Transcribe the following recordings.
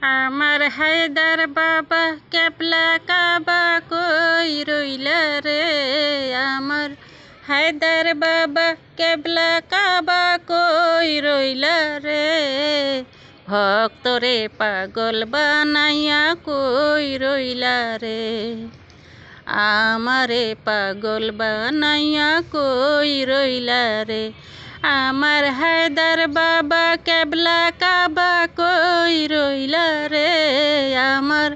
আমার হায়দার বাবা ক্যাবলা কাবা কই রইলা রে। আমার হায়দার বাবা ক্যাবলা কাবা কই রইলা রে। ভক্তরে পাগল বানাইয়া কই রইলা রে। আমারে পাগল বানাইয়া কই রইলা রে। আমার হায়দার বাবা ক্যাবলা কাবা কই রইলা রে। আমার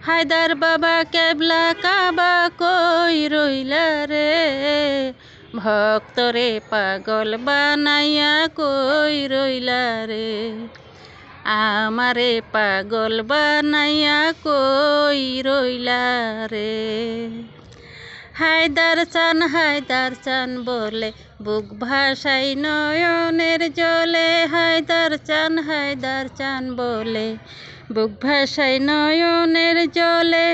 হায়দার বাবা ক্যাবলা কাবা কই রইলা রে। ভক্তরে পাগল বানাইয়া কই রইলা রে। আমারে পাগল বানাইয়া কই রইলা রে। হায়দার চান বলে বুক ভাসাই নয়নের জলে। হায়দার চান বলে বুক ভাসাই নয়নের জলে।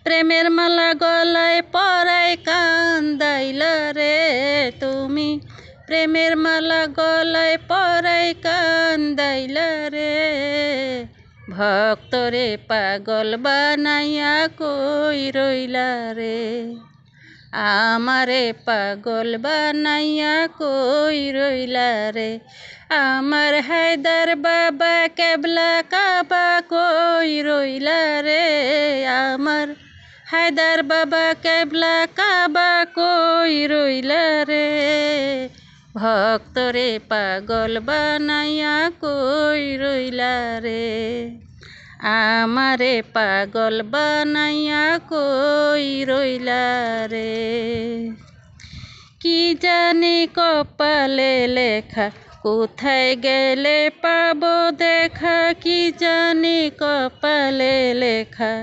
প্রেমের মালা গলায় পরাই কান্দাইলা রে তুমি। প্রেমের মালা গলায় পরাই কান্দাইলা রে। ভক্তরে পাগল বানাইয়া কই রইলা রে। আমারে পাগল বানাইয়া কই রইলা রে। আমার হায়দার বাবা ক্যাবলা কাবা কই রইলা রে। আমার হায়দার বাবা ক্যাবলা কাবা কই রইলা রে। ভক্তরে পাগল বানাইয়া কই রইলা রে। আমারে পাগল বানাইয়া কই রইলা রে। কি জানি কপালে লেখা কোথায় গেলে পাবো দেখা। কি জানি কপালে লেখা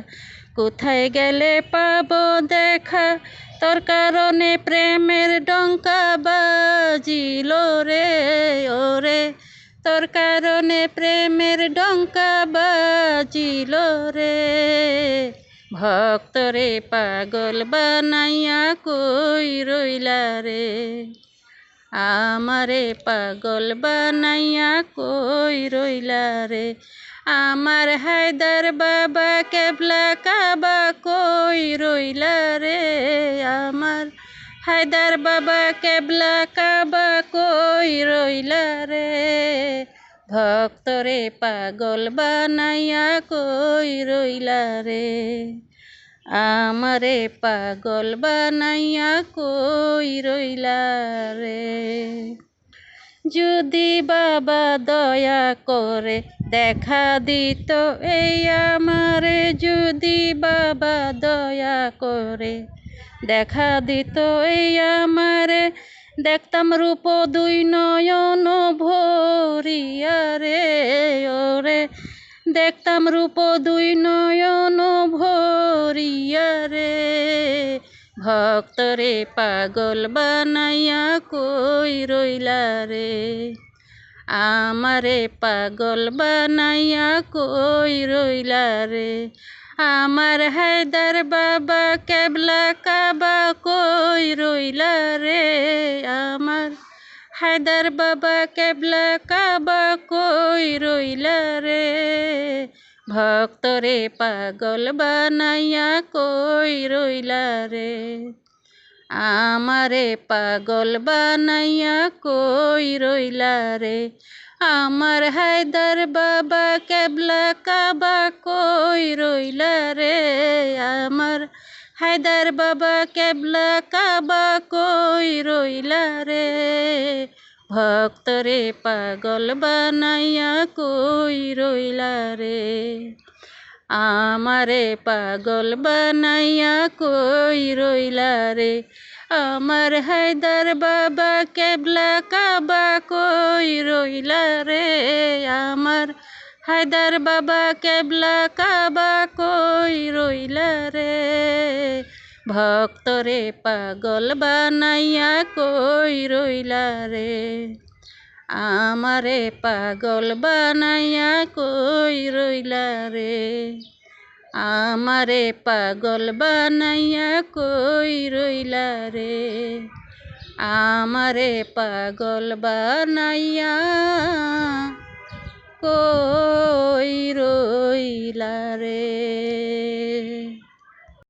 কোথায় গেলে পাবো দেখা। তোর কারণে প্রেমের ডঙ্কা বাজিল রে ওরে। তোর কারণে প্রেমের ডঙ্কা বাজিল রে। ভক্তরে পাগল বানাইয়া কই রইলা রে। আমারে পাগল বানাইয়া কই রইলা রে। আমার হায়দার বাবা ক্যাবলা কাবা কই রইলা রে। আমার হায়দার বাবা ক্যাবলা কাবা কই রইলা রে। ভক্তরে পাগল বানাইয়া কই রইলা রে। আমারে পাগল বানাইয়া কই রইলা রে। যদি বাবা দয়া করে দেখা দিত এই আমারে। যদি বাবা দয়া করে দেখা দিত এই আমারে। দেখতাম রূপ দুই নয়ন ভরিয়া রে ওরে। দেখতাম রূপ দুই নয়ন ভরিয়া রে। ভক্তরে পাগল বানাইয়া কই রইলা রে। আমারে পাগল বানাইয়া কই রইলা রে। আমার হায়দার বাবা ক্যাবলা কাবা কই রইলা রে। আমার হায়দার বাবা ক্যাবলা কাবা কই রইলা রে। ভক্তরে পাগল বানাইয়া কই রইলা রে। আমারে পাগল বানাইয়া কই রইলা রে। আমার হায়দার বাবা ক্যাবলা কাবা কই রইলা রে। আমার হায়দার বাবা ক্যাবলা কাবা কই রইলা রে। ভক্তরে পাগল বানাইয়া কই রইলা রে। আমারে পাগল বানাইয়া কই রইলা রে। আমার হায়দার বাবা ক্যাবলা কাবা কই রইলা রে। আমার হায়দার বাবা ক্যাবলা কাবা কই রইলা রে। ভক্তরে পাগল বানাইয়া কই রইলা রে। আমারে পাগল বানাইয়া কই রইলা রে। আমারে পাগল বানাইয়া কই রইলা রে। আমারে পাগল বানাইয়া কই রইলা। রে।